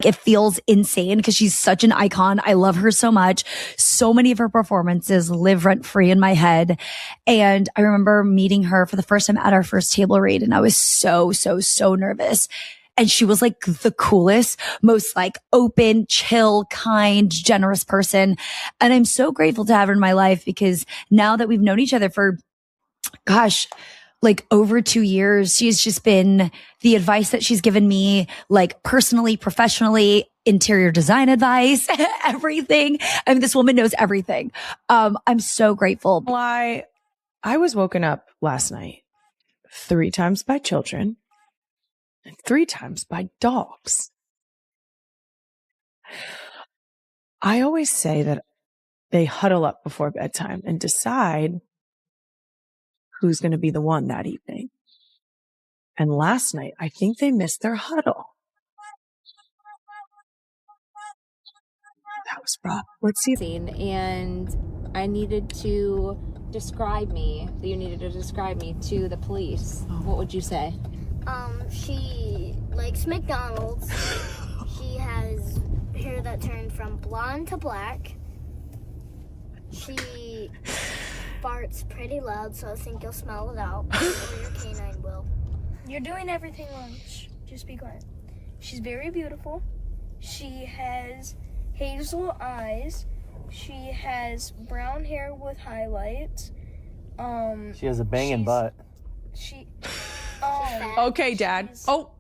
It feels insane because she's such an icon. I love her so much. So many of her performances live rent free in my head. And I remember meeting her for the first time at our first table read. And I was so nervous. And she was like the coolest, most like open, chill, kind, generous person. And I'm so grateful to have her in my life because now that we've known each other for, gosh, like over 2 years, she's just been the advice that she's given me, like personally, professionally, interior design advice, everything. I mean, this woman knows everything. I'm so grateful. I was woken up last night 3 times by children and 3 times by dogs. I always say that they huddle up before bedtime and decide who's going to be the one that evening. And last night, I think they missed their huddle. That was rough. Let's see. And I needed to describe me. You needed to describe me to the police. What would you say? She likes McDonald's. She has hair that turned from blonde to black. She farts pretty loud, so I think you'll smell it out. Or your canine will. You're doing everything wrong. Just be quiet. She's very beautiful. She has hazel eyes. She has brown hair with highlights. She has a banging butt. Okay, Dad. Oh.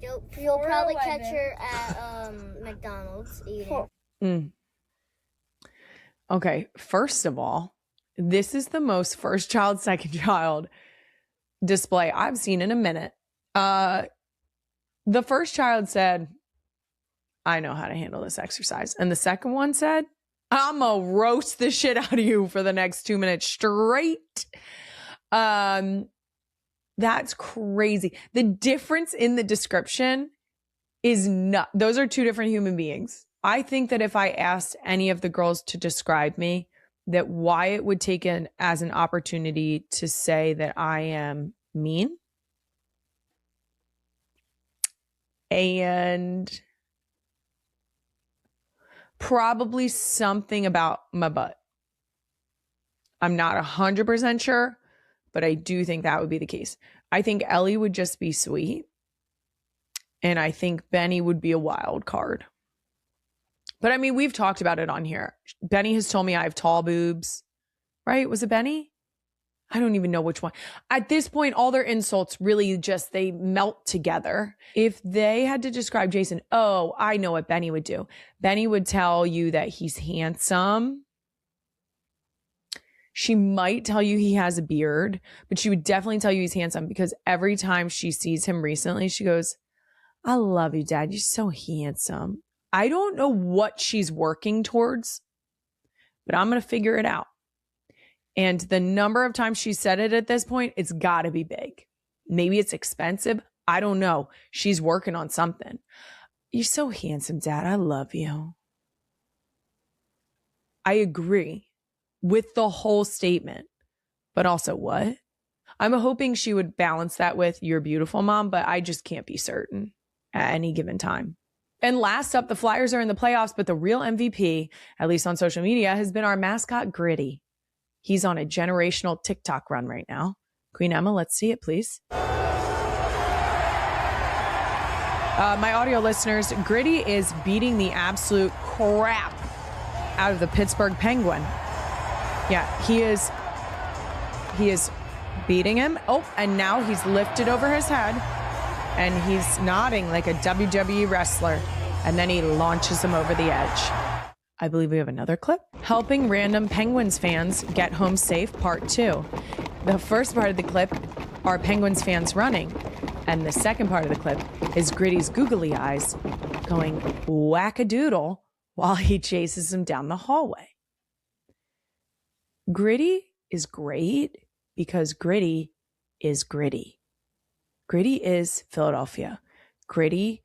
You'll probably catch her at McDonald's eating. Okay, first of all, this is the most first child, second child display I've seen in a minute. The first child said, I know how to handle this exercise. And the second one said, I'm gonna roast the shit out of you for the next 2 minutes straight. That's crazy. The difference in the description is not, those are 2 different human beings. I think that if I asked any of the girls to describe me, that Wyatt would take it as an opportunity to say that I am mean. And probably something about my butt. I'm not 100% sure, but I do think that would be the case. I think Ellie would just be sweet. And I think Benny would be a wild card. But I mean, we've talked about it on here. Benny has told me I have tall boobs, right? Was it Benny? I don't even know which one. At this point, all their insults really just, they melt together. If they had to describe Jason, oh, I know what Benny would do. Benny would tell you that he's handsome. She might tell you he has a beard, but she would definitely tell you he's handsome because every time she sees him recently, she goes, I love you, Dad. You're so handsome. I don't know what she's working towards, but I'm going to figure it out. And the number of times she said it at this point, it's got to be big. Maybe it's expensive. I don't know. She's working on something. You're so handsome, Dad. I love you. I agree with the whole statement, but also what? I'm hoping she would balance that with you're beautiful, Mom, but I just can't be certain at any given time. And last up, the Flyers are in the playoffs, but the real MVP, at least on social media, has been our mascot, Gritty. He's on a generational TikTok run right now. Queen Emma, let's see it, please. My audio listeners, Gritty is beating the absolute crap out of the Pittsburgh Penguin. Yeah, he is beating him. Oh, and now he's lifted over his head and he's nodding like a WWE wrestler. And then he launches him over the edge. I believe we have another clip. Helping random Penguins fans get home safe, part 2. The first part of the clip are Penguins fans running. And the second part of the clip is Gritty's googly eyes going whack-a-doodle while he chases him down the hallway. Gritty is great because Gritty is gritty. Gritty is Philadelphia. Gritty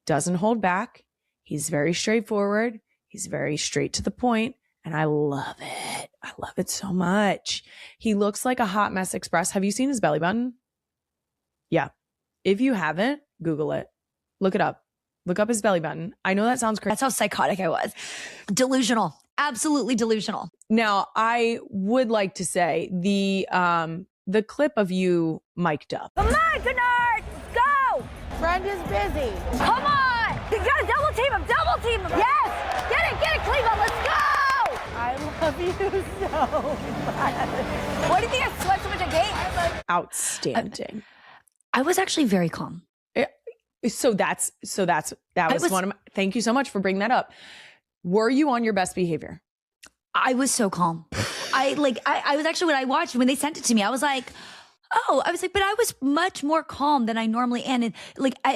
doesn't hold back. He's very straightforward. He's very straight to the point, and I love it. I love it so much. He looks like a hot mess express. Have you seen his belly button? Yeah. If you haven't, Google it. Look it up. Look up his belly button. I know that sounds crazy. That's how psychotic I was. Delusional. Absolutely delusional. Now, I would like to say the clip of you mic'd up. Come on, Kennard! Go! Brenda's busy. Come on! You gotta double team him! Double team him! Yes! Get it, Cleveland! Let's go! I love you so much. What do you think I sweat so much at game? Outstanding. I was actually very calm. So that was one of my, thank you so much for bringing that up. Were you on your best behavior? I was so calm. I was actually, when I watched, when they sent it to me, I was like, but I was much more calm than I normally am. And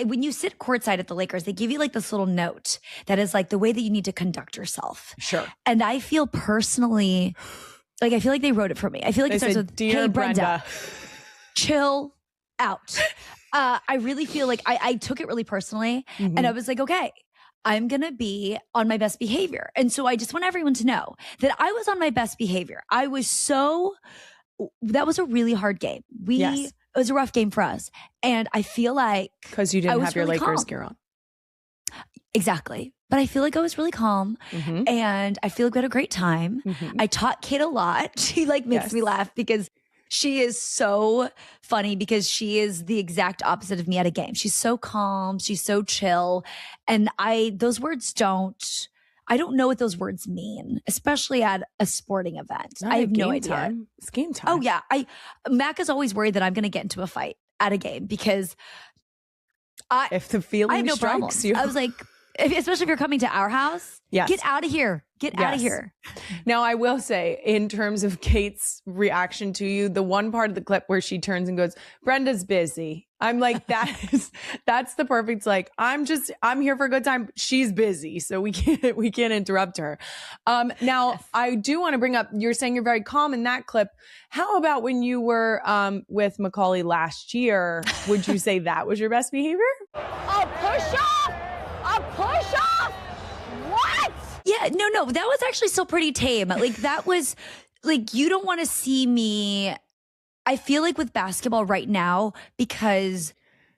when you sit courtside at the Lakers, they give you like this little note that is like the way that you need to conduct yourself. Sure. And I feel personally, I feel like they wrote it for me. I feel like it starts with, "Dear hey, Brenda, Brenda, chill out." I really feel like I took it really personally, and I was like, okay, I'm going to be on my best behavior. And so I just want everyone to know that I was on my best behavior. That was a really hard game. It was a rough game for us. And I feel like, because you didn't have your really Lakers calm. gear on. Exactly. But I feel like I was really calm, and I feel like we had a great time. I taught Kate a lot. She makes me laugh because she is so funny, because she is the exact opposite of me at a game. She's so calm. She's so chill. And those words I don't know what those words mean, especially at a sporting event. I have no idea. Time. It's game time. Oh yeah. Mac is always worried that I'm going to get into a fight at a game, because if the feeling I have no strikes problems. you. I was like, especially if you're coming to our house, get out of here. Get out of here. Now, I will say, in terms of Kate's reaction to you, the one part of the clip where she turns and goes, "Brenda's busy." I'm like, that's the perfect, I'm here for a good time. She's busy, so we can't interrupt her. Now, I do want to bring up, you're saying you're very calm in that clip. How about when you were with Macaulay last year? Would you say that was your best behavior? A push off! A push off! What? Yeah, no, that was actually still pretty tame. That was you don't want to see me. I feel like with basketball right now, because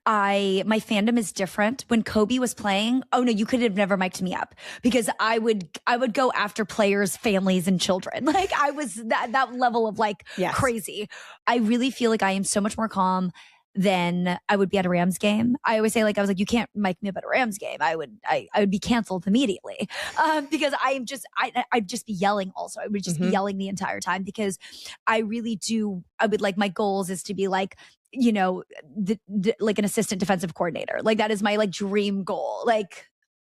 my fandom is different. When Kobe was playing, oh no, you could have never mic'd me up, because I would go after players' families and children. I was that level of crazy. I really feel like I am so much more calm than I would be at a Rams game. I always say, I was like, you can't mic me up at a Rams game. I would be canceled immediately, because I'd just be yelling. Also, I would just be yelling the entire time, because I really do. I would my goals is to be like an assistant defensive coordinator. That is my dream goal.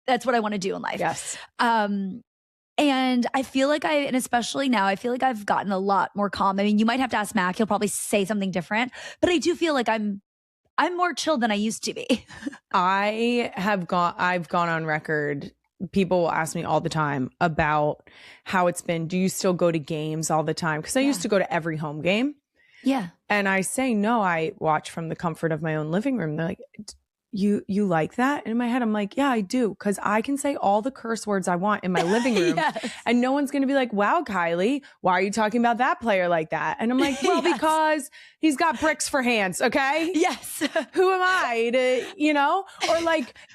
That's what I want to do in life. Yes. And I feel like and especially now, I feel like I've gotten a lot more calm. I mean, you might have to ask Mac. He'll probably say something different, but I do feel like I'm more chill than I used to be. I've gone on record. People will ask me all the time about how it's been. Do you still go to games all the time? Because I used to go to every home game. Yeah. And I say, no, I watch from the comfort of my own living room. They're like, you like that? And in my head, I'm like, yeah, I do. Because I can say all the curse words I want in my living room. Yes. And no one's going to be like, wow, Kylie, why are you talking about that player like that? And I'm like, well, because he's got bricks for hands. Okay. Yes. Who am I to, or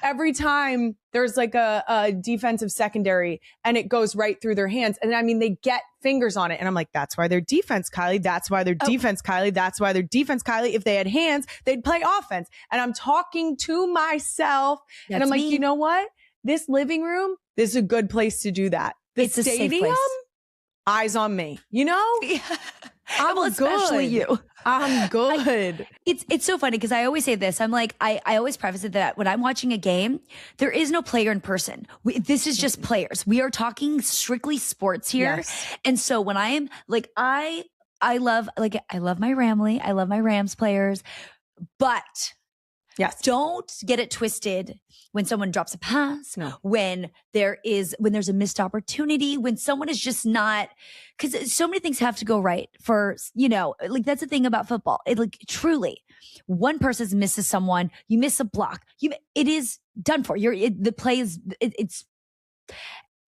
every time there's a defensive secondary and it goes right through their hands. And I mean, they get fingers on it. And I'm like, that's why they're defense, Kylie. That's why they're defense, Kylie. That's why they're defense, Kylie. If they had hands, they'd play offense. And I'm talking to myself. And I'm like, you know what? This living room, this is a good place to do that. The it's stadium, a safe place. Eyes on me, Yeah. I'm well, especially good. you. I'm good. It's so funny, because I always say this. I'm like, I always preface it that when I'm watching a game, there is no player in person. This is just players. We are talking strictly sports here. Yes. And so when I am I love my Ramley. I love my Rams players, but yes, don't get it twisted when someone drops a pass, when there's a missed opportunity, when someone is just not, because so many things have to go right for, that's the thing about football. Truly, one person misses someone, you miss a block, it is done for. The play is,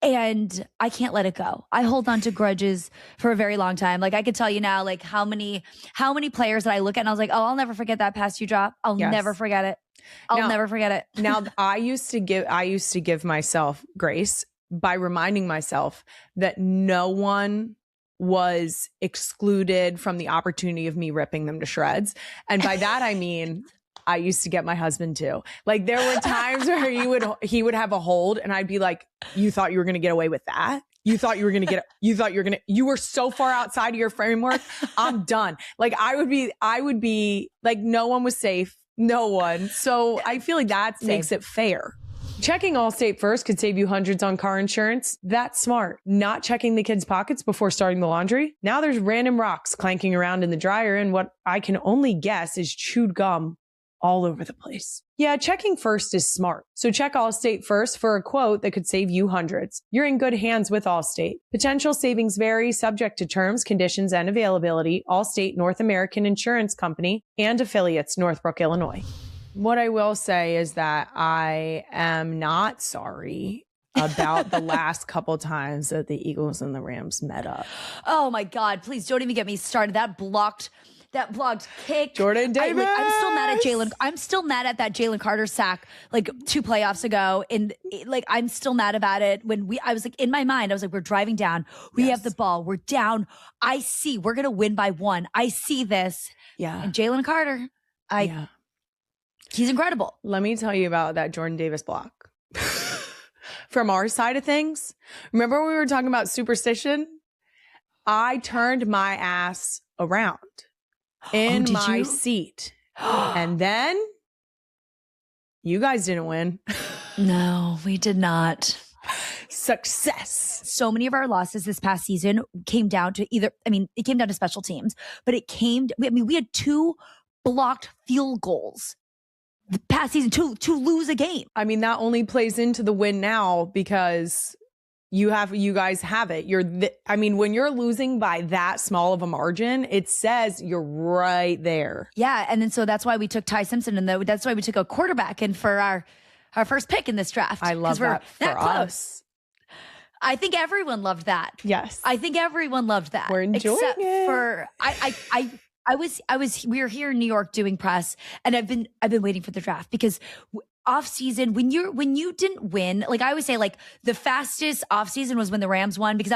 and I can't let it go. I hold on to grudges for a very long time. I could tell you now, how many players that I look at and I was like, oh, I'll never forget that pass you drop. I'll never forget it. I'll never forget it. Now, I used to give myself grace by reminding myself that no one was excluded from the opportunity of me ripping them to shreds. And by that, I mean, I used to get my husband too. Like there were times where he would have a hold and I'd be like, you thought you were going to get away with that? You were so far outside of your framework. I'm done. Like I would be like, no one was safe. No one. So I feel like that makes it fair. Checking Allstate first could save you hundreds on car insurance. That's smart. Not checking the kids' pockets before starting the laundry. Now there's random rocks clanking around in the dryer and what I can only guess is chewed gum all over the place. Yeah, checking first is smart. So check Allstate first for a quote that could save you hundreds. You're in good hands with Allstate. Potential savings vary, subject to terms, conditions, and availability. Allstate North American Insurance Company and affiliates, Northbrook, Illinois. What I will say is that I am not sorry about the last couple times that the Eagles and the Rams met up. Oh my God, please don't even get me started. That blocked kick. Jordan Davis. I'm still mad at that Jalen Carter sack like 2 playoffs ago. And like, I'm still mad about it. I was like, in my mind, I was like, we're driving down. We have the ball. We're down. We're going to win by 1. I see this. Yeah. And Jalen Carter, he's incredible. Let me tell you about that Jordan Davis block. From our side of things, remember when we were talking about superstition? I turned my ass around in my seat. And then you guys didn't win. No, we did not. Success. So many of our losses this past season came down to it came down to special teams, but we had 2 blocked field goals the past season to lose a game. I mean, that only plays into the win now because you guys have it. When you're losing by that small of a margin, it says you're right there. Yeah. And then so that's why we took Ty Simpson and that's why we took a quarterback in for our first pick in this draft. I love that for us. I think everyone loved that. Yes. I think everyone loved that. We're enjoying it. For we were here in New York doing press and I've been waiting for the draft because off season, when you didn't win, like I always say, like the fastest off season was when the Rams won because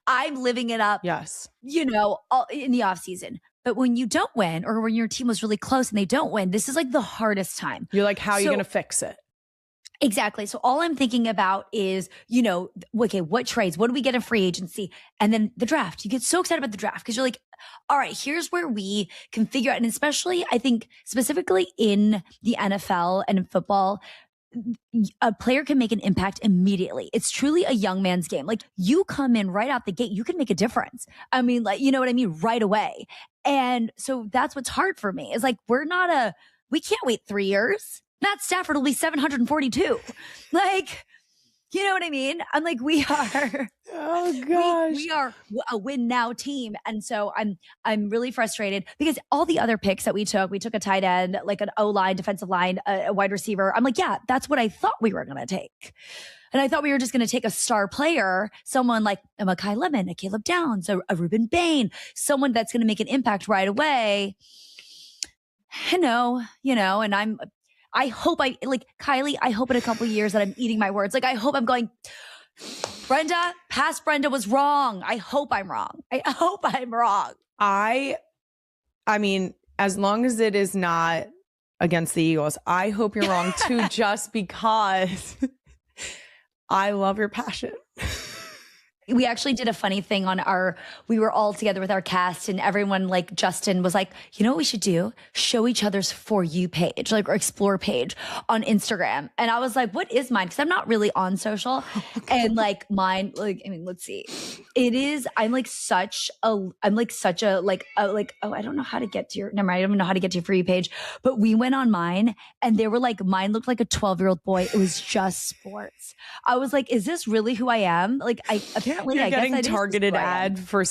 I'm living it up. Yes. In the off season. But when you don't win or when your team was really close and they don't win, this is like the hardest time. You're like, how are you going to fix it? Exactly. So all I'm thinking about is, okay, what trades? What do we get in free agency? And then the draft. You get so excited about the draft because you're like, all right, here's where we can figure out. And especially, I think specifically in the NFL and in football, a player can make an impact immediately. It's truly a young man's game. Like you come in right out the gate, you can make a difference. I mean, like, you know what I mean? Right away. And so that's what's hard for me is like, we can't wait 3 years. Matt Stafford will be 742. Like, you know what I mean? I'm like, we are. Oh gosh, we are a win now team, and so I'm really frustrated because all the other picks that we took a tight end, like an O-line, defensive line, a wide receiver. I'm like, yeah, that's what I thought we were going to take, and I thought we were just going to take a star player, someone like a Mekhi Lemon, a Caleb Downs, a Reuben Bain, someone that's going to make an impact right away. And I hope Kylie, I hope in a couple of years that I'm eating my words. Like, I hope I'm going, Brenda, past Brenda was wrong. I hope I'm wrong. I mean, as long as it is not against the Eagles, I hope you're wrong too, just because I love your passion. We actually did a funny thing we were all together with our cast and everyone, like Justin was like, you know what we should do? Show each other's For You page, like, or explore page on Instagram. And I was like, what is mine? Cause I'm not really on social. And like mine, like, I mean, let's see. It is, I don't know how to get to your, never mind, I don't even know how to get to your For You page, but we went on mine and they were like, mine looked like a 12-year-old boy. It was just sports. I was like, is this really who I am? Like apparently You're I getting guess targeted ad for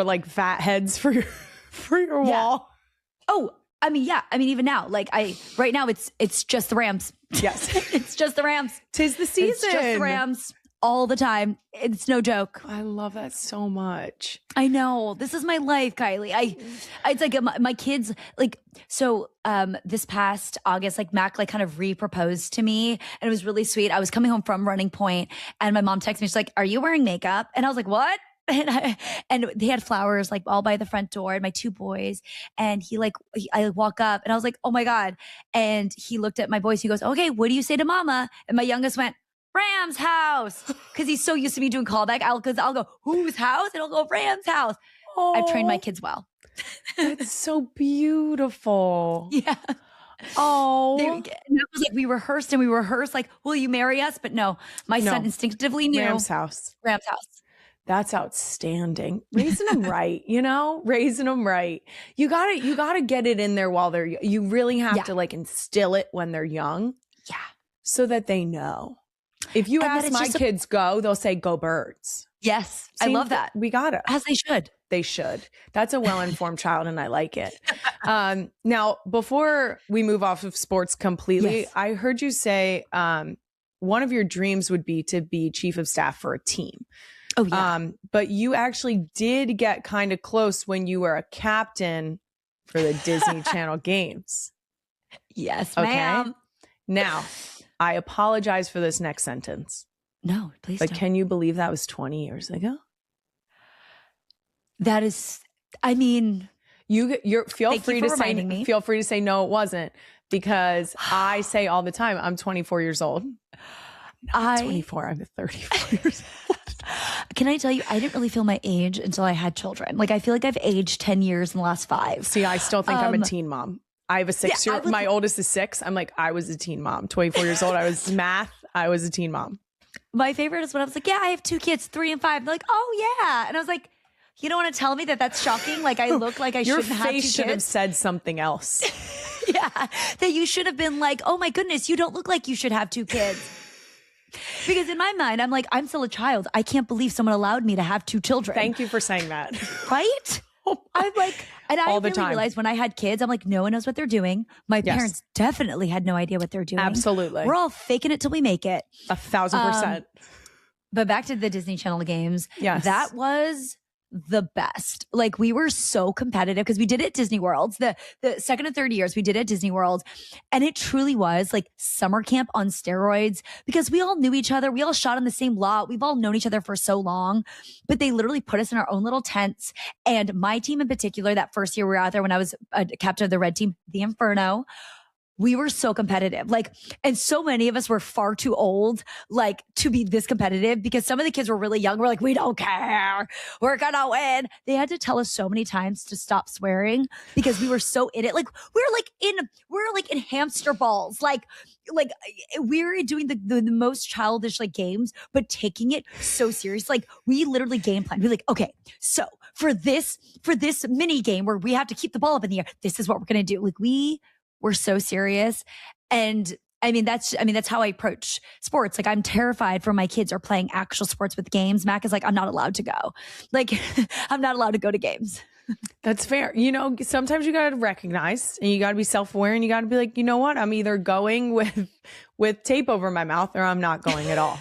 like fat heads for your wall. Oh, I mean, yeah. I mean, even now, like right now it's just the Rams. Yes. It's just the Rams. 'Tis the season. It's just the Rams. all the time. It's no joke. I love that so much. I know. This is my life, Kylie. It's like my kids, like, so this past August, like Mac like kind of re-proposed to me, and it was really sweet. I was coming home from Running Point, and my mom texted me. She's like, "Are you wearing makeup?" And I was like, "What?" And they had flowers like all by the front door, and my 2 boys. And I walk up and I was like, "Oh my God." And he looked at my boys. He goes, "Okay, what do you say to mama?" And my youngest went, "Ram's house." Cause he's so used to me doing callback. I'll go, "Whose house?" And I'll go, "Ram's house." Oh, I've trained my kids well. That's so beautiful. Yeah. Oh. And that was like, we rehearsed like, "Will you marry us?" But no, my son instinctively knew. Ram's house. Ram's house. That's outstanding. Raising them right, raising them right. You gotta get it in there while you really have to like instill it when they're young. Yeah. So that they know. If you ask my kids go, they'll say go birds. Yes. I love that. We gotta. As they should. They should. That's a well-informed child and I like it. Now, before we move off of sports completely, I heard you say one of your dreams would be to be chief of staff for a team. Oh, yeah. But you actually did get kind of close when you were a captain for the Disney Channel games. Yes, ma'am. Now, I apologize for this next sentence. No, please But don't. can you believe that was 20 years ago? That is, I mean, you're feel free to say no, it wasn't, because I say all the time, I'm 24 years old. I'm 24, I'm 34 years old. Can I tell you, I didn't really feel my age until I had children. Like, I feel like I've aged 10 years in the last 5. See, I still think I'm a teen mom. I have a 6-year-old. My oldest is 6. I'm like, I was a teen mom. 24 years old. I was math. I was a teen mom. My favorite is when I was like, "Yeah, I have 2 kids, 3 and 5. They're like, "Oh yeah." And I was like, "You don't want to tell me that that's shocking? Like, I look like I shouldn't have 2 kids?" Your face should have said something else. Yeah. That you should have been like, "Oh my goodness, you don't look like you should have 2 kids." Because in my mind, I'm like, I'm still a child. I can't believe someone allowed me to have 2 children. Thank you for saying that. Right? I'm like, and I really realized when I had kids, I'm like, no one knows what they're doing. My parents definitely had no idea what they're doing. Absolutely. We're all faking it till we make it. 1,000%. But back to the Disney Channel games. Yes. That was the best. Like, we were so competitive because we did it at Disney World. The second and third years we did it at Disney World. And it truly was like summer camp on steroids because we all knew each other. We all shot on the same lot. We've all known each other for so long, but they literally put us in our own little tents. And my team in particular, that first year we were out there when I was a captain of the red team, the Inferno, we were so competitive. Like, and so many of us were far too old, like, to be this competitive because some of the kids were really young. We're like, "We don't care. We're gonna win." They had to tell us so many times to stop swearing because we were so in it. Like, we're like in hamster balls. Like we're doing the most childish like games, but taking it so serious. Like, we literally game plan. We're like, "Okay, so for this mini game where we have to keep the ball up in the air, this is what we're gonna do." Like, we're so serious. And that's how I approach sports. Like, I'm terrified for my kids are playing actual sports with games. Mac is like, "I'm not allowed to go." Like, I'm not allowed to go to games. That's fair. Sometimes you got to recognize and you got to be self-aware and you got to be like, "You know what? I'm either going with tape over my mouth or I'm not going at all."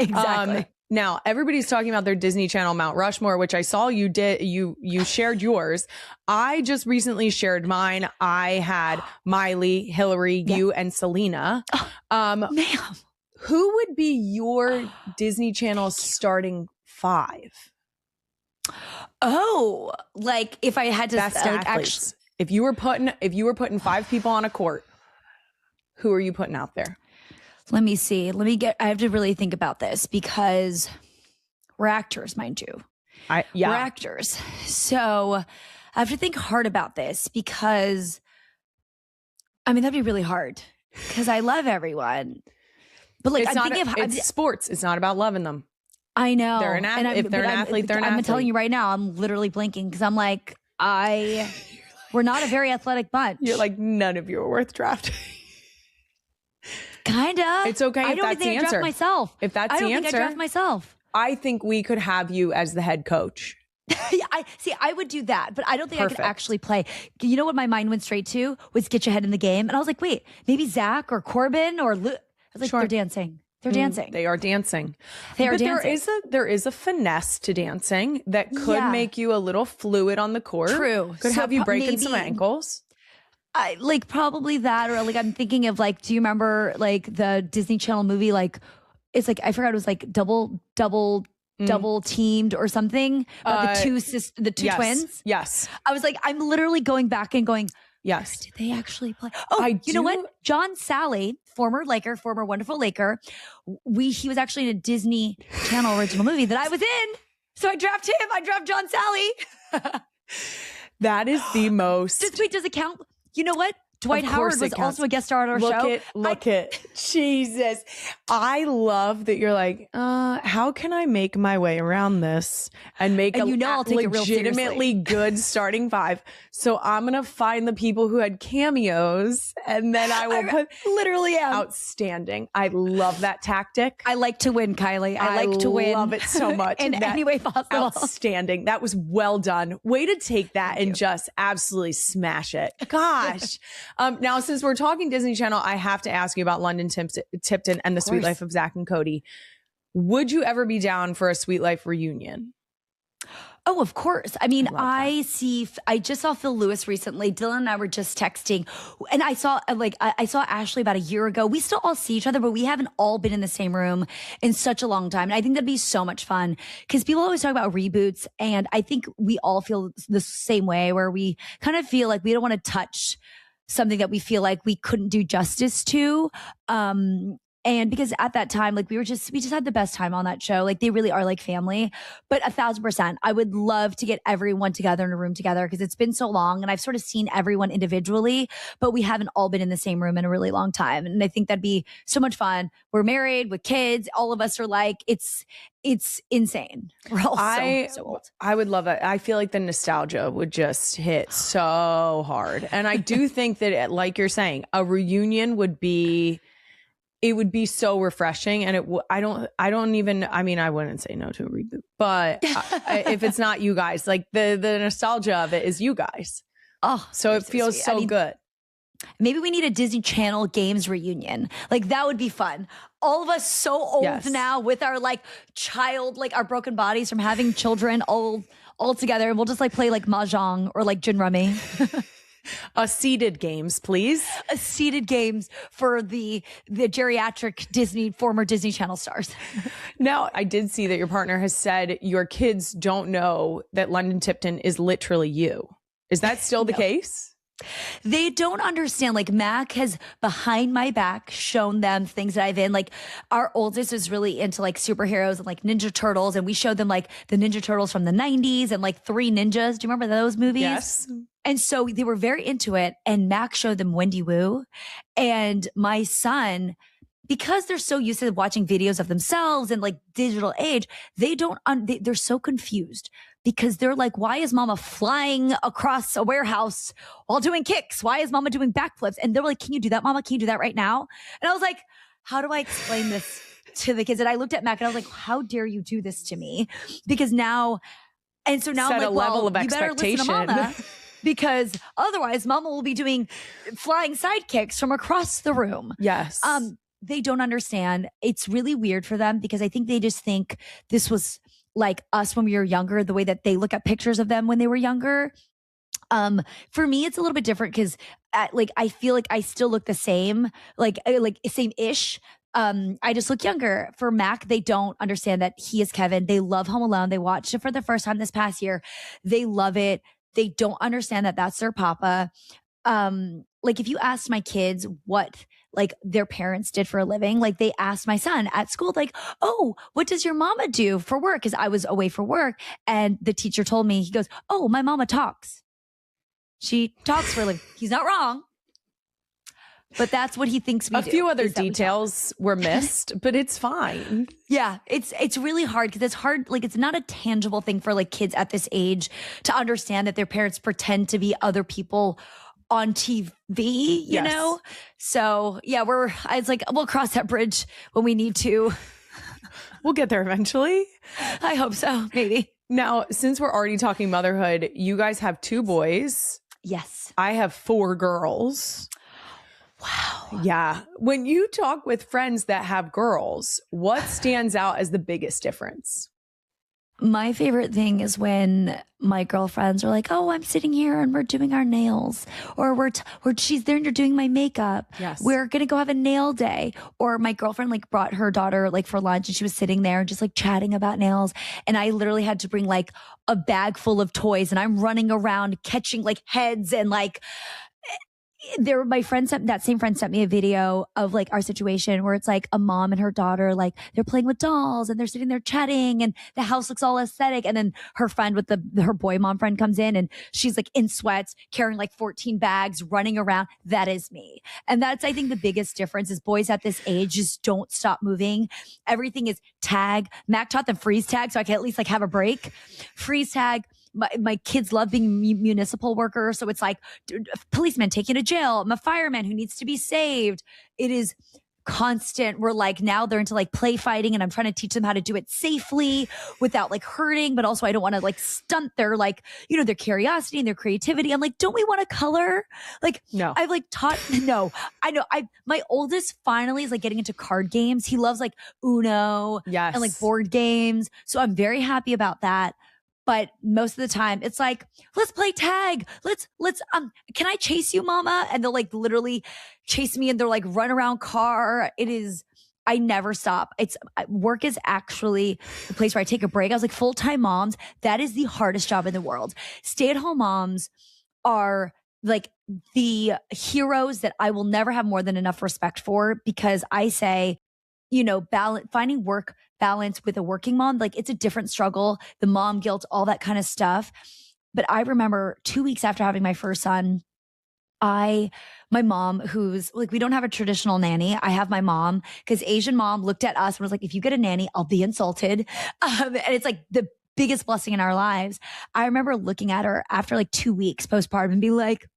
Exactly. Now, everybody's talking about their Disney Channel Mount Rushmore, which I saw you did. You shared yours. I just recently shared mine. I had Miley, Hillary, you, and Selena. Ma'am. Who would be your Disney Channel starting 5? Oh, like if I had to Best athletes. If you were putting 5 people on a court, who are you putting out there? Let me see. I have to really think about this because we're actors, mind you. We're actors. So I have to think hard about this because, that'd be really hard because I love everyone. But like, it's sports. It's not about loving them. I know. They're if they're an athlete, they're an athlete. I'm telling you right now, I'm literally blinking because I'm like, we're not a very athletic bunch. You're like, none of you are worth drafting. Kind of. It's okay if that's the answer. I draft myself. If that's the answer. I don't think I draft myself. I think we could have you as the head coach. I would do that, but I don't think I could actually play. You know what my mind went straight to was get your head in the game. And I was like, wait, maybe Zach or Corbin or Luke. I was like, they're dancing. They're dancing. They are dancing. They are but dancing. There is a finesse to dancing that could make you a little fluid on the court. True. Could So have you breaking some maybe- ankles. I like probably that, or like I'm thinking of like, do you remember like the Disney Channel movie? Like it's like I forgot, it was like double teamed or something. The two twins. Yes. I was like, I'm literally going back and going, Yes. did they actually play? Oh, you know what? John Sally, former wonderful Laker. He was actually in a Disney Channel original movie that I was in. So I draft him. I draft John Sally. That is the most. Does it count? You know what? Dwight Of Howard course was it counts. also a guest star on our show. Look at Jesus. I love that you're like, how can I make my way around this and make I'll take it real legitimately good starting five? So I'm gonna find the people who had cameos, and then I will put literally outstanding. I love that tactic. I like to win, Kylie. I like to win. I love it so much. in any way possible. Outstanding. That was well done. Way to take that and just absolutely smash it. Gosh. Now, since we're talking Disney Channel, I have to ask you about London Tipton and the Sweet Life of Zach and Cody. Would you ever be down for a Sweet Life reunion? Oh, of course. I mean, I just saw Phil Lewis recently. Dylan and I were just texting, and I saw Ashley about a year ago. We still all see each other, but we haven't all been in the same room in such a long time. And I think that'd be so much fun because people always talk about reboots, and I think we all feel the same way, where we kind of feel like we don't want to touch something that we feel like we couldn't do justice to. And because at that time, like we just had the best time on that show. Like they really are like family. But 1,000%, I would love to get everyone together in a room together because it's been so long, and I've sort of seen everyone individually, but we haven't all been in the same room in a really long time. And I think that'd be so much fun. We're married with kids. All of us are like, it's insane. We're all so old. I would love it. I feel like the nostalgia would just hit so hard. And I do think that, like you're saying, a reunion would be so refreshing. And I wouldn't say no to a reboot, but if it's not you guys, like the nostalgia of it is you guys. Oh, so it feels so good. Maybe we need a Disney Channel games reunion. Like that would be fun. All of us so old now with our like our broken bodies from having children all together. And we'll just like play like Mahjong or like Gin Rummy. Seated games, please. Seated games for the geriatric former Disney Channel stars. Now, I did see that your partner has said your kids don't know that London Tipton is literally you. Is that still the case? They don't understand. Like Mac has behind my back shown them things that I've in. Like our oldest is really into like superheroes and like Ninja Turtles. And we showed them like the Ninja Turtles from the 90s and like Three Ninjas. Do you remember those movies? Yes. And so they were very into it. And Mac showed them Wendy Wu. And my son, because they're so used to watching videos of themselves and like digital age, they're so confused because they're like, why is mama flying across a warehouse while doing kicks? Why is mama doing backflips? And they're like, can you do that, mama? Can you do that right now? And I was like, how do I explain this to the kids? And I looked at Mac and I was like, how dare you do this to me? Because now, and so now Set I'm like, a level of you better listen to mama. Because otherwise mama will be doing flying sidekicks from across the room. Yes. They don't understand. It's really weird for them because I think they just think this was like us when we were younger, the way that they look at pictures of them when they were younger. For me, it's a little bit different because I feel like I still look the same, like same-ish. I just look younger. For Mac, they don't understand that he is Kevin. They love Home Alone. They watched it for the first time this past year. They love it. They don't understand that that's their papa. Like if you asked my kids what like their parents did for a living, like they asked my son at school, like, oh, what does your mama do for work? Because I was away for work. And the teacher told me, he goes, oh, my mama talks. She talks for a living. He's not wrong. But that's what he thinks we do. A few other details were missed, but it's fine. Yeah, it's really hard because it's hard. Like it's not a tangible thing for like kids at this age to understand that their parents pretend to be other people on TV, you know? So yeah, it's like, we'll cross that bridge when we need to. We'll get there eventually. I hope so. Maybe. Now, since we're already talking motherhood, you guys have 2 boys. Yes. I have 4 girls. Wow. Yeah. When you talk with friends that have girls, what stands out as the biggest difference? My favorite thing is when my girlfriends are like, "Oh, I'm sitting here and we're doing our nails," or she's there and you're doing my makeup. Yes. We're gonna go have a nail day. Or my girlfriend like brought her daughter like for lunch and she was sitting there and just like chatting about nails. And I literally had to bring like a bag full of toys and I'm running around catching like heads and like that same friend sent me a video of like our situation where it's like a mom and her daughter, like they're playing with dolls and they're sitting there chatting and the house looks all aesthetic. And then her friend with her boy mom friend comes in and she's like in sweats, carrying like 14 bags, running around. That is me. And that's, I think the biggest difference is boys at this age just don't stop moving. Everything is tag. Mac taught them freeze tag. So I can at least like have a break. Freeze tag. My kids love being municipal workers. So it's like policeman taken to jail. I'm a fireman who needs to be saved. It is constant. We're like, now they're into like play fighting and I'm trying to teach them how to do it safely without like hurting. But also I don't want to like stunt their like, their curiosity and their creativity. I'm like, don't we want to color? Like, no, I've like taught, no, I know. My oldest finally is like getting into card games. He loves like Uno and like board games. So I'm very happy about that. But most of the time it's like, let's play tag. Let's, can I chase you, mama? And they'll like literally chase me and they're like run around car. I never stop. Work is actually the place where I take a break. I was like full-time moms. That is the hardest job in the world. Stay-at-home moms are like the heroes that I will never have more than enough respect for because I say, finding work balance with a working mom, like it's a different struggle, the mom guilt, all that kind of stuff. But I remember 2 weeks after having my first son, my mom, who's like, we don't have a traditional nanny. I have my mom because Asian mom looked at us and was like, if you get a nanny, I'll be insulted. And it's like the biggest blessing in our lives. I remember looking at her after like 2 weeks postpartum and be like,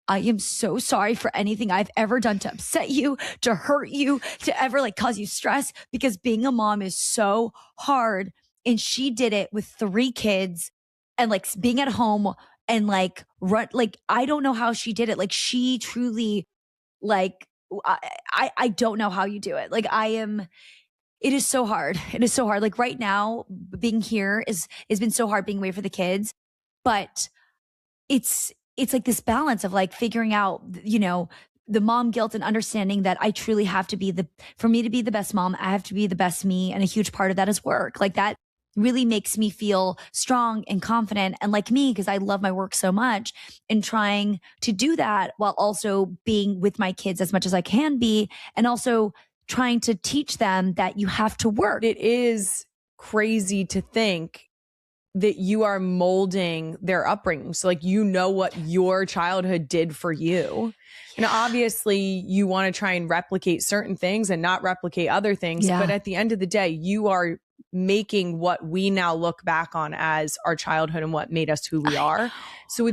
I am so sorry for anything I've ever done to upset you, to hurt you, to ever like cause you stress, because being a mom is so hard. And she did it with 3 kids and like being at home and like run, like, I don't know how she did it. Like she truly like, I don't know how you do it. Like it is so hard. It is so hard. Like right now being here has been so hard being away for the kids, but it's like this balance of like figuring out, the mom guilt and understanding that I truly have to for me to be the best mom, I have to be the best me. And a huge part of that is work. Like that really makes me feel strong and confident and like me, because I love my work so much, and trying to do that while also being with my kids as much as I can be. And also trying to teach them that you have to work. It is crazy to think that you are molding their upbringing. So like, what your childhood did for you. And obviously you want to try and replicate certain things and not replicate other things. Yeah. But at the end of the day, you are making what we now look back on as our childhood and what made us who we are. So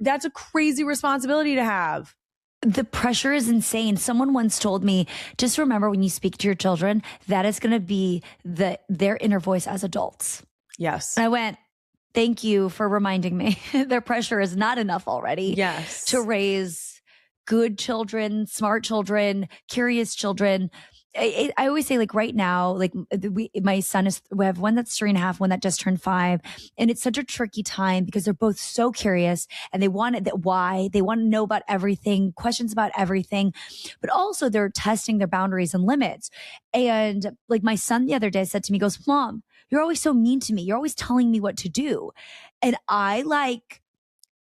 that's a crazy responsibility to have. The pressure is insane. Someone once told me, just remember when you speak to your children, that is going to be their inner voice as adults. Yes. And I went, thank you for reminding me. Their pressure is not enough already. Yes. To raise good children, smart children, curious children. I always say, like right now, like my son we have one that's 3.5, one that just turned 5. And it's such a tricky time because they're both so curious and they want to know about everything, questions about everything, but also they're testing their boundaries and limits. And like my son the other day said to me, goes, Mom, you're always so mean to me. You're always telling me what to do. And I like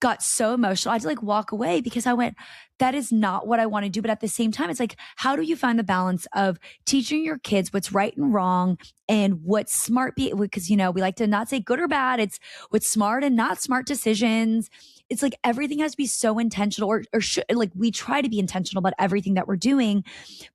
got so emotional. I had to like walk away because I went, that is not what I want to do. But at the same time, it's like, how do you find the balance of teaching your kids what's right and wrong and what's smart? Because, we like to not say good or bad. It's what's smart and not smart decisions. It's like everything has to be so intentional or like we try to be intentional about everything that we're doing,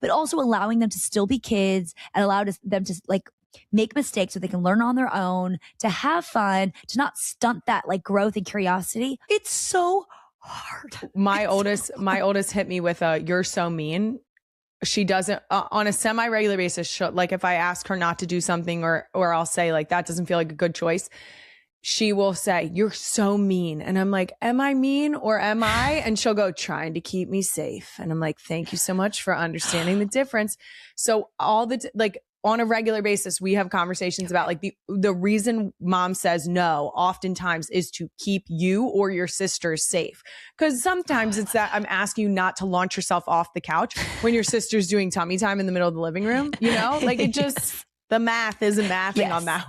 but also allowing them to still be kids and allow them to like make mistakes so they can learn on their own, to have fun, to not stunt that like growth and curiosity. It's so hard. My oldest hit me with you're so mean. She doesn't on a semi-regular basis. Like if I ask her not to do something or I'll say like, that doesn't feel like a good choice. she will say, "You're so mean." And I'm like, "Am I mean or am I?" And she'll go, "Trying to keep me safe." And I'm like, "Thank you so much for understanding the difference." So on a regular basis, we have conversations about like the reason mom says no oftentimes is to keep you or your sisters safe. Because sometimes it's that I'm asking you not to launch yourself off the couch when your sister's doing tummy time in the middle of the living room, you know, like it just, the math isn't mathing on that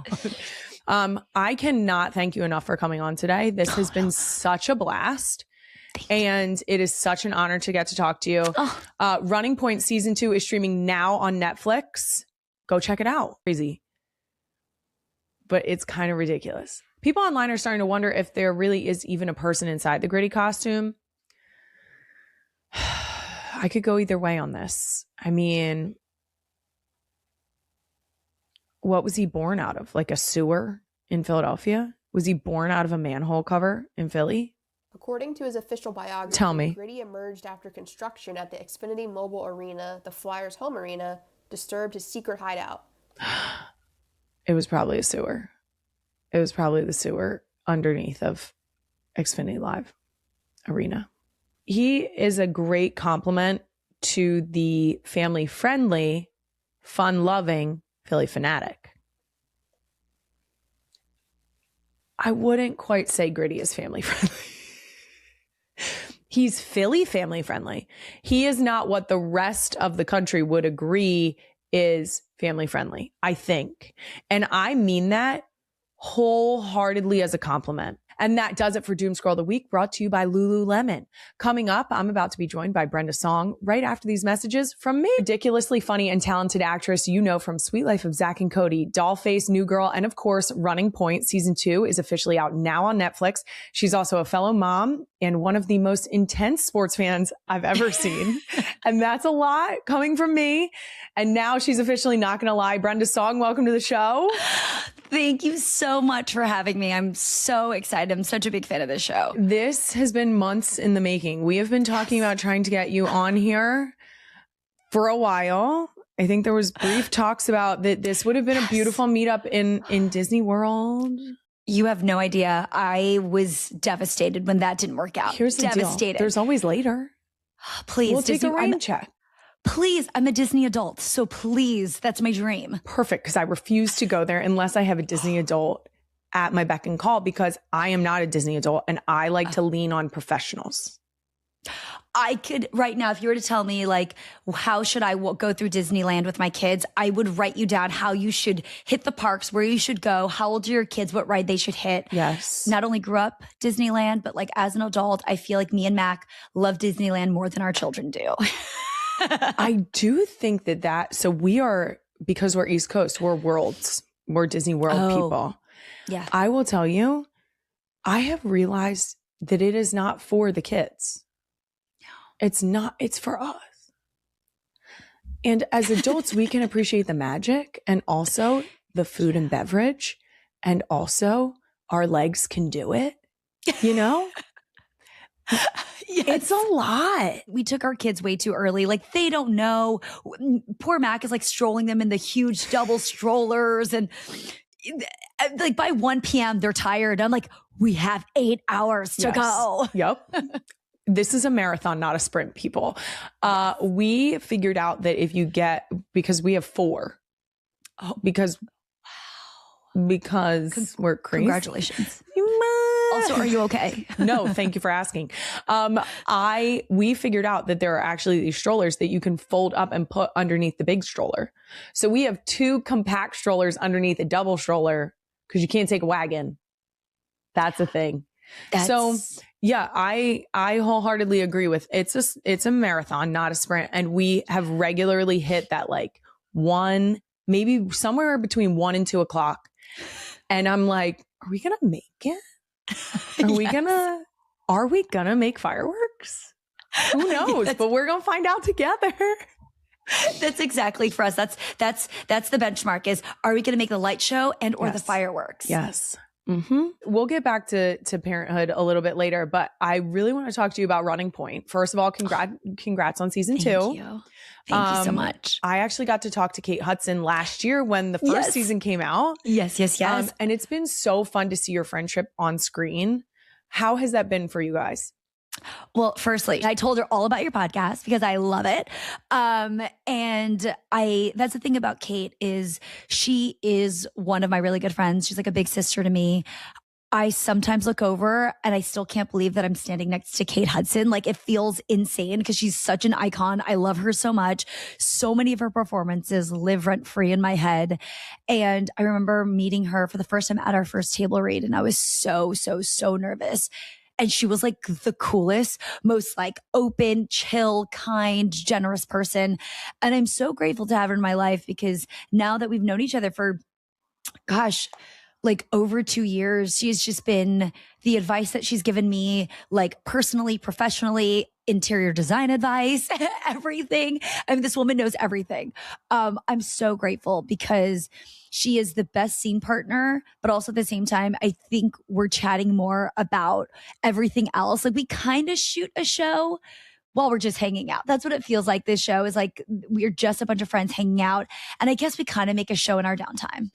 one. I cannot thank you enough for coming on today. This has been such a blast. And it is such an honor to get to talk to you. Running Point season 2 is streaming now on Netflix. Go check it out. Crazy. But it's kind of ridiculous. People online are starting to wonder if there really is even a person inside the Gritty costume. I could go either way on this. I mean, what was he born out of? Like a sewer in Philadelphia? Was he born out of a manhole cover in Philly? According to his official biography, Tell me. Gritty emerged after construction at the Xfinity Mobile Arena, the Flyers' home arena, disturbed his secret hideout. It was probably a sewer. It was probably the sewer underneath of Xfinity Live Arena. He is a great compliment to the family-friendly, fun-loving Philly fanatic. I wouldn't quite say Gritty is family-friendly. He's Philly family-friendly. He is not what the rest of the country would agree is family-friendly, I think. And I mean that wholeheartedly as a compliment. And that does it for Doom Scroll of the Week, brought to you by Lululemon. Coming up, I'm about to be joined by Brenda Song right after these messages from me. Ridiculously funny and talented actress you know from Sweet Life of Zack and Cody, Dollface, New Girl, and of course, Running Point season 2 is officially out now on Netflix. She's also a fellow mom and one of the most intense sports fans I've ever seen. And that's a lot coming from me. And now she's officially not going to lie. Brenda Song, welcome to the show. Thank you so much for having me. I'm so excited. I'm such a big fan of this show. This has been months in the making. We have been talking about trying to get you on here for a while. I think there was brief talks about that this would have been a beautiful meetup in Disney World. You have no idea. I was devastated when that didn't work out. Here's the devastated. deal. There's always later. Please. We'll take a rain check. Please, I'm a Disney adult, so please, that's my dream. Perfect, because I refuse to go there unless I have a Disney adult at my beck and call, because I am not a Disney adult and I like to lean on professionals. I could, right now, if you were to tell me, like, how should I go through Disneyland with my kids, I would write you down how you should hit the parks, where you should go, how old are your kids, what ride they should hit. Yes. Not only grew up Disneyland, but like as an adult, I feel like me and Mac love Disneyland more than our children do. I do think so we are, because we're East Coast, we're Disney World people. Yeah. I will tell you, I have realized that it is not for the kids. No. It's not, it's for us. And as adults, we can appreciate the magic and also the food and beverage, and also our legs can do it, you know? Yes. It's a lot. We took our kids way too early. Like, they don't know. Poor Mac is like strolling them in the huge double strollers. And like by 1 p.m., they're tired. I'm like, we have 8 hours to go. Yep. This is a marathon, not a sprint, people. We figured out that if you because we have 4. Oh, because we're crazy. Congratulations. Also, are you okay? No, thank you for asking. We figured out that there are actually these strollers that you can fold up and put underneath the big stroller. So we have 2 compact strollers underneath a double stroller because you can't take a wagon. That's a thing. So yeah, I wholeheartedly agree with it's a marathon, not a sprint. And we have regularly hit that like 1, maybe somewhere between 1 and 2 o'clock. And I'm like, are we going to make it? Are we gonna make fireworks? Who knows? But we're gonna find out together. That's exactly for us. That's the benchmark is, are we gonna make the light show or the fireworks? Yes. We'll get back to parenthood a little bit later, but I really want to talk to you about Running Point. First of all, congrats on season 2. Thank you. Thank you so much. I actually got to talk to Kate Hudson last year when the first season came out. Yes. And it's been so fun to see your friendship on screen. How has that been for you guys? Well, firstly, I told her all about your podcast because I love it. And that's the thing about Kate is she is one of my really good friends. She's like a big sister to me. I sometimes look over and I still can't believe that I'm standing next to Kate Hudson. Like it feels insane because she's such an icon. I love her so much. So many of her performances live rent free in my head. And I remember meeting her for the first time at our first table read. And I was so nervous. And she was like the coolest, most like open, chill, kind, generous person. And I'm so grateful to have her in my life because now that we've known each other for, like over 2 years, she's just been the advice that she's given me, like personally, professionally, interior design advice, everything. I mean, this woman knows everything. I'm so grateful because she is the best scene partner, but also at the same time, I think we're chatting more about everything else. Like we kind of shoot a show while we're just hanging out. That's what it feels like. This show is like, we're just a bunch of friends hanging out. And I guess we kind of make a show in our downtime.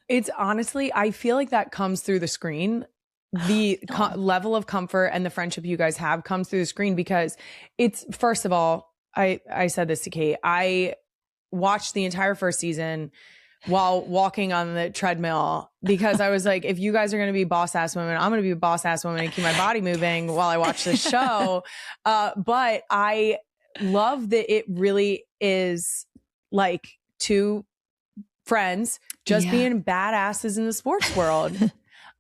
It's honestly, I feel like that comes through the screen. The level of comfort and the friendship you guys have comes through the screen because it's, first of all, I said this to Kate, I watched the entire first season while walking on the treadmill because I was like, if you guys are going to be boss ass women, I'm going to be a boss ass woman and keep my body moving while I watch this show. But I love that it really is like two friends just being badasses in the sports world.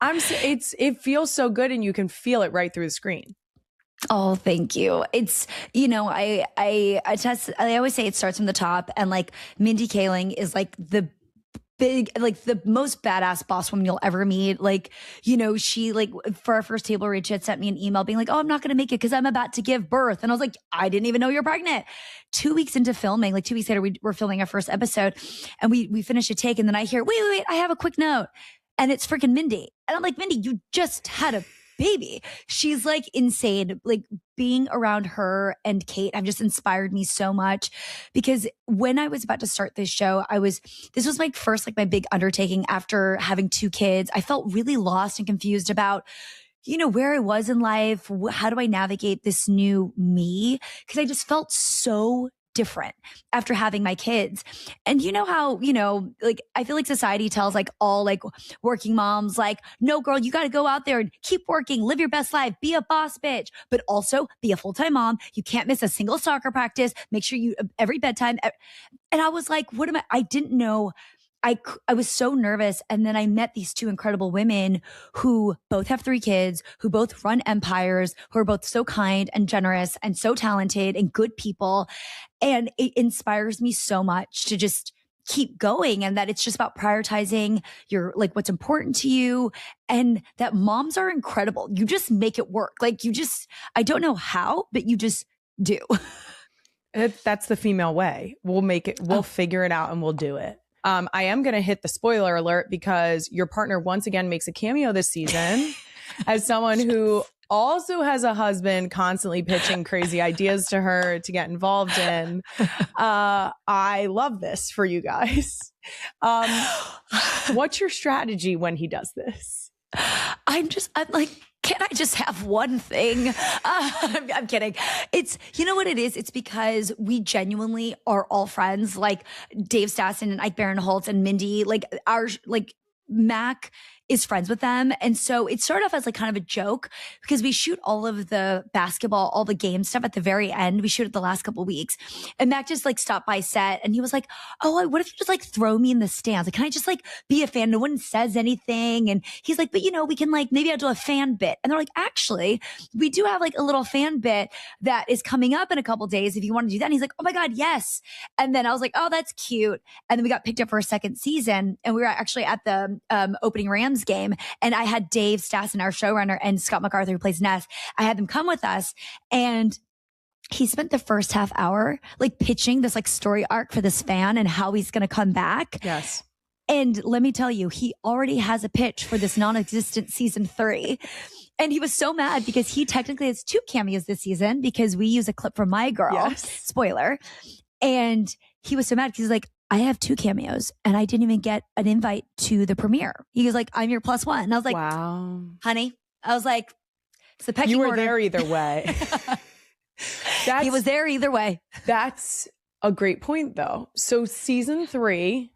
It feels so good and you can feel it right through the screen. Oh, thank you. It's, I always say it starts from the top and like Mindy Kaling is like the most badass boss woman you'll ever meet. Like, she like for our first table read, she had sent me an email being like, oh, I'm not going to make it because I'm about to give birth. And I was like, I didn't even know you're pregnant. 2 weeks into filming, like 2 weeks later, we were filming our first episode and we finished a take. And then I hear, wait, I have a quick note. And it's freaking Mindy. And I'm like, Mindy, you just had a baby. She's like insane. Like being around her and Kate have just inspired me so much because when I was about to start this show, this was my first, like my big undertaking after having 2 kids. I felt really lost and confused about, where I was in life. How do I navigate this new me? Because I just felt so different after having my kids. And you know how, like, I feel like society tells like all like working moms, like, no girl, you got to go out there and keep working, live your best life, be a boss bitch, but also be a full-time mom. You can't miss a single soccer practice. Make sure every bedtime. And I was like, I didn't know. I was so nervous. And then I met these 2 incredible women who both have 3 kids, who both run empires, who are both so kind and generous and so talented and good people. And it inspires me so much to just keep going and that it's just about prioritizing your, like what's important to you and that moms are incredible. You just make it work. Like I don't know how, but you just do. That's the female way. We'll figure it out and we'll do it. I am going to hit the spoiler alert because your partner once again makes a cameo this season as someone who also has a husband constantly pitching crazy ideas to her to get involved in. I love this for you guys. What's your strategy when he does this? I'm like, can I just have one thing? I'm kidding. It's, you know what it is? It's because we genuinely are all friends. Like Dave Stassen and Ike Barinholtz and Mindy, like Mac is friends with them. And so it started off as like kind of a joke because we shoot all of the basketball, all the game stuff at the very end. We shoot it the last couple of weeks. And Mac just like stopped by set and he was like, oh, what if you just like throw me in the stands? Like, can I just like be a fan? No one says anything. And he's like, but we can like, maybe I'll do a fan bit. And they're like, actually, we do have like a little fan bit that is coming up in a couple of days if you want to do that. And he's like, oh my God, yes. And then I was like, oh, that's cute. And then we got picked up for a second season and we were actually at the opening Rams game. And I had Dave Stassen, our showrunner, and Scott MacArthur, who plays Ness. I had them come with us. And he spent the first half hour like pitching this like story arc for this fan and how he's going to come back. Yes. And let me tell you, he already has a pitch for this non-existent season 3. And he was so mad because he technically has 2 cameos this season because we use a clip from My Girl. Yes. Spoiler. And he was so mad because he's like, I have 2 cameos and I didn't even get an invite to the premiere. He was like, I'm your +1. And I was like, wow, honey, I was like, it's the pecking you were order. there either way. He was there either way. That's a great point though. So season 3,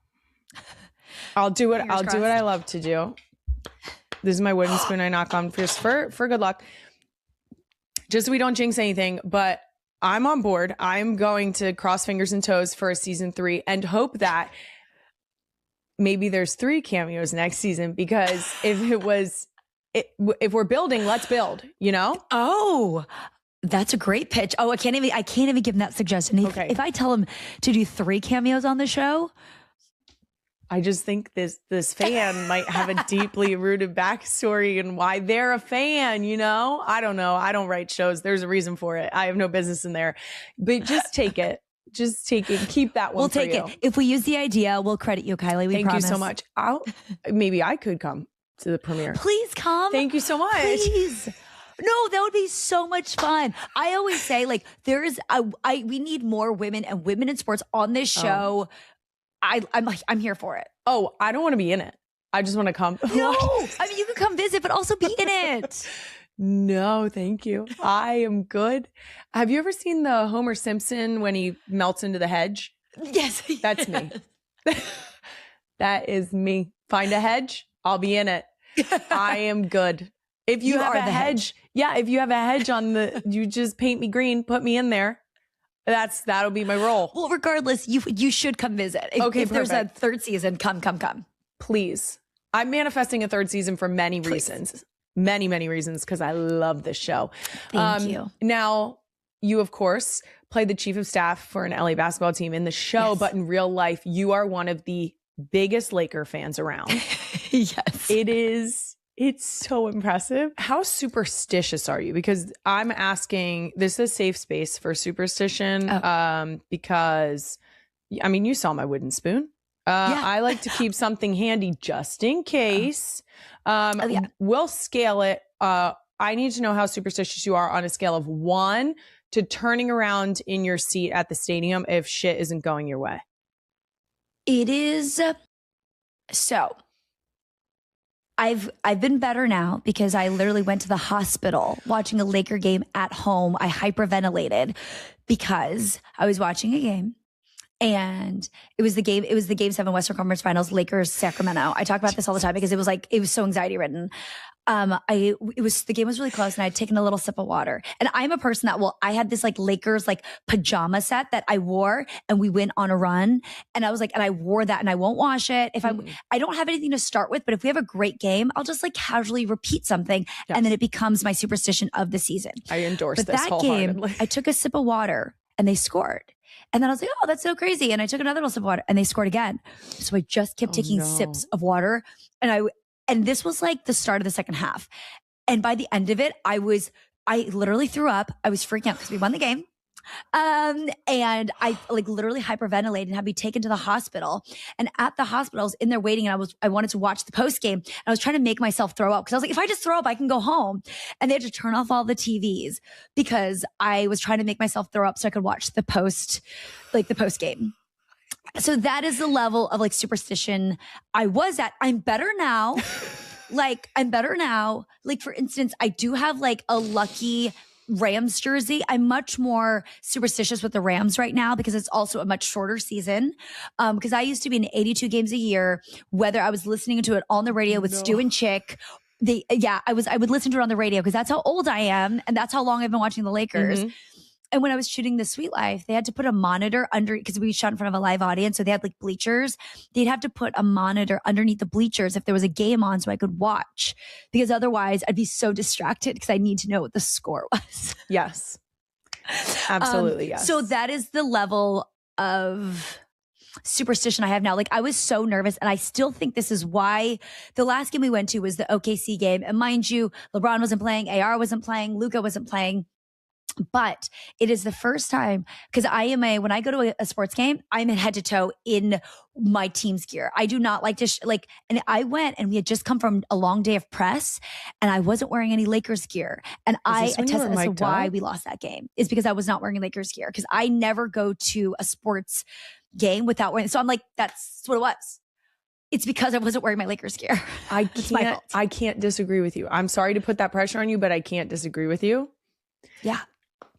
I'll do what I love to do. This is my wooden spoon I knock on just for good luck. Just so we don't jinx anything, but I'm on board. I'm going to cross fingers and toes for a season 3 and hope that maybe there's 3 cameos next season, because if we're building, let's build, you know? Oh, that's a great pitch. Oh, I can't even give him that suggestion. If I tell him to do 3 cameos on the show, I just think this fan might have a deeply rooted backstory and why they're a fan, you know? I don't know. I don't write shows. There's a reason for it. I have no business in there. But just take it. Just take it. Keep that one. We'll take it. If we use the idea, we'll credit you, Kylie. We promise. Thank you so much. Maybe I could come to the premiere. Please come. Thank you so much. Please. No, that would be so much fun. I always say, like, we need more women and women in sports on this show. I'm here for it. Oh, I don't want to be in it. I just want to come. No, I mean, you can come visit, but also be in it. No, thank you. I am good. Have you ever seen the Homer Simpson when he melts into the hedge? Yes. That's me. That is me. Find a hedge, I'll be in it. I am good. If you have a hedge. Yeah, if you have a hedge you just paint me green, put me in there. That'll be my role. Well, regardless, you should come visit. If there's a 3rd season, come. Please. I'm manifesting a 3rd season for many reasons. Many, many reasons, because I love this show. Thank you. Now, you, of course, played the chief of staff for an LA basketball team in the show, Yes. but in real life, you are one of the biggest Laker fans around. Yes. It's so impressive. How superstitious are you? Because I'm asking, this is a safe space for superstition, because, I mean, you saw my wooden spoon. I like to keep something handy just in case. We'll scale it. I need to know how superstitious you are on a scale of 1 to turning around in your seat at the stadium if shit isn't going your way. It is. So I've been better now because I literally went to the hospital watching a Laker game at home. I hyperventilated because I was watching a game. And it was the game 7 Western Conference Finals, Lakers, Sacramento. I talk about this all the time because it was so anxiety ridden. The game was really close and I'd taken a little sip of water. And I'm a person I had this like Lakers like pajama set that I wore and we went on a run. And I was like, and I wore that and I won't wash it. If I don't have anything to start with, but if we have a great game, I'll just like casually repeat something. Yes. And then it becomes my superstition of the season. I endorse but this that wholeheartedly. game, I took a sip of water and they scored. And then I was like, oh, that's so crazy. And I took another little sip of water and they scored again. So I just kept taking sips of water. And this was like the start of the second half. And by the end of it, I literally threw up. I was freaking out because we won the game. And I like literally hyperventilated and had to be taken to the hospital. And at the hospital, I was in there waiting and I wanted to watch the post game. And I was trying to make myself throw up because I was like, if I just throw up, I can go home. And they had to turn off all the TVs because I was trying to make myself throw up so I could watch the post game. So that is the level of like superstition I was at. I'm better now. Like, for instance, I do have like a lucky Rams jersey. I'm much more superstitious with the Rams right now because it's also a much shorter season. Because I used to be in 82 games a year, whether I was listening to it on the radio with Stu and Chick. I would listen to it on the radio because that's how old I am. And that's how long I've been watching the Lakers. Mm-hmm. And when I was shooting The Sweet Life, they had to put a monitor under, because we shot in front of a live audience. So they had like bleachers. They'd have to put a monitor underneath the bleachers if there was a game on so I could watch, because otherwise I'd be so distracted because I need to know what the score was. Yes. Absolutely. Yes. So that is the level of superstition I have now. Like, I was so nervous, and I still think this is why the last game we went to was the OKC game. And mind you, LeBron wasn't playing, AR wasn't playing, Luka wasn't playing. But it is the first time, because when I go to a sports game, I'm in head to toe in my team's gear. I do not like to, and I went and we had just come from a long day of press and I wasn't wearing any Lakers gear. And I attest as to why we lost that game is because I was not wearing Lakers gear. Because I never go to a sports game without wearing, so I'm like, that's what it was. It's because I wasn't wearing my Lakers gear. I can't disagree with you. I'm sorry to put that pressure on you, but I can't disagree with you. Yeah.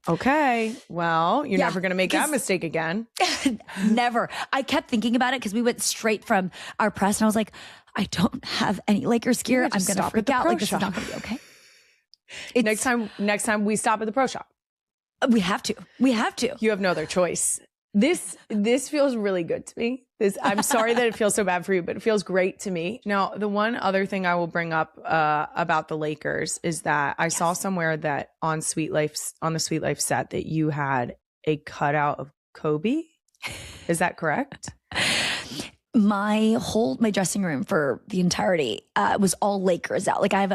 Okay. Well, you're never going to make that mistake again. Never. I kept thinking about it because we went straight from our press and I was like, I don't have any Lakers gear. I'm going to freak out. Like, this is not going to be okay. Next time we stop at the pro shop. We have to. You have no other choice. This feels really good to me. I'm sorry that it feels so bad for you, but it feels great to me. Now, the one other thing I will bring up about the Lakers is that I saw somewhere that on the Sweet Life set that you had a cutout of Kobe. Is that correct? My dressing room for the entirety was all Lakers out. Like I have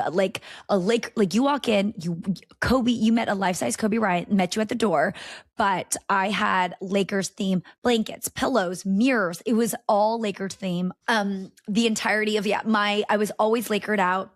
you walk in, you met a life-size Kobe Bryant, met you at the door, but I had Lakers theme blankets, pillows, mirrors. It was all Lakers theme. The entirety of I was always Lakered out.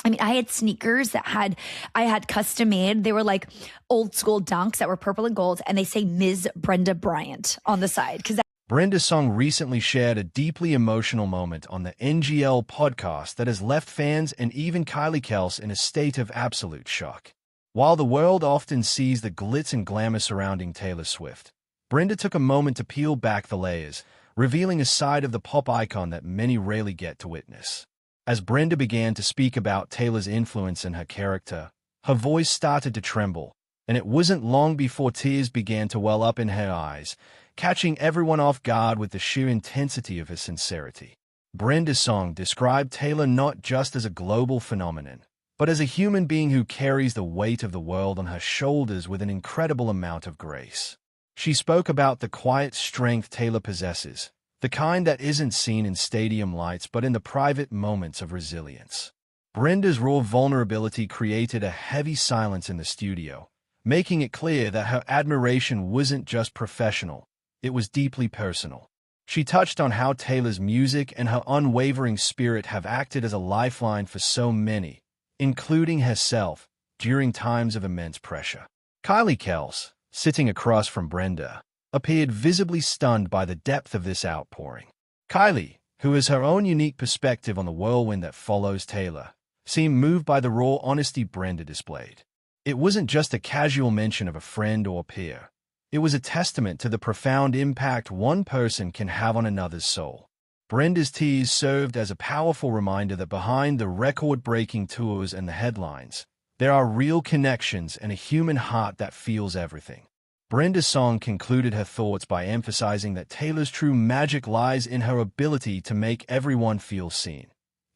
I mean, I had sneakers I had custom made. They were like old school dunks that were purple and gold, and they say Ms. Brenda Bryant on the side because Brenda Song recently shared a deeply emotional moment on the NGL podcast that has left fans and even Kylie Kelce in a state of absolute shock. While the world often sees the glitz and glamour surrounding Taylor Swift, Brenda took a moment to peel back the layers, revealing a side of the pop icon that many rarely get to witness. As Brenda began to speak about Taylor's influence and her character, her voice started to tremble, and it wasn't long before tears began to well up in her eyes, catching everyone off guard with the sheer intensity of her sincerity. Brenda Song described Taylor not just as a global phenomenon, but as a human being who carries the weight of the world on her shoulders with an incredible amount of grace. She spoke about the quiet strength Taylor possesses, the kind that isn't seen in stadium lights but in the private moments of resilience. Brenda's raw vulnerability created a heavy silence in the studio, making it clear that her admiration wasn't just professional, it was deeply personal. She touched on how Taylor's music and her unwavering spirit have acted as a lifeline for so many, including herself, during times of immense pressure. Kylie Kelce, sitting across from Brenda, appeared visibly stunned by the depth of this outpouring. Kylie, who has her own unique perspective on the whirlwind that follows Taylor, seemed moved by the raw honesty Brenda displayed. It wasn't just a casual mention of a friend or peer. It was a testament to the profound impact one person can have on another's soul. Brenda's tears served as a powerful reminder that behind the record-breaking tours and the headlines, there are real connections and a human heart that feels everything. Brenda Song concluded her thoughts by emphasizing that Taylor's true magic lies in her ability to make everyone feel seen,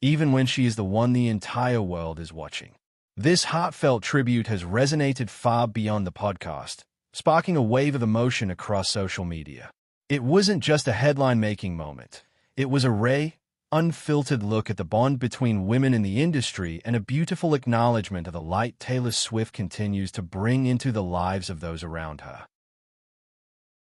even when she is the one the entire world is watching. This heartfelt tribute has resonated far beyond the podcast, sparking a wave of emotion across social media. It wasn't just a headline-making moment. It was a rare, unfiltered look at the bond between women in the industry and a beautiful acknowledgement of the light Taylor Swift continues to bring into the lives of those around her.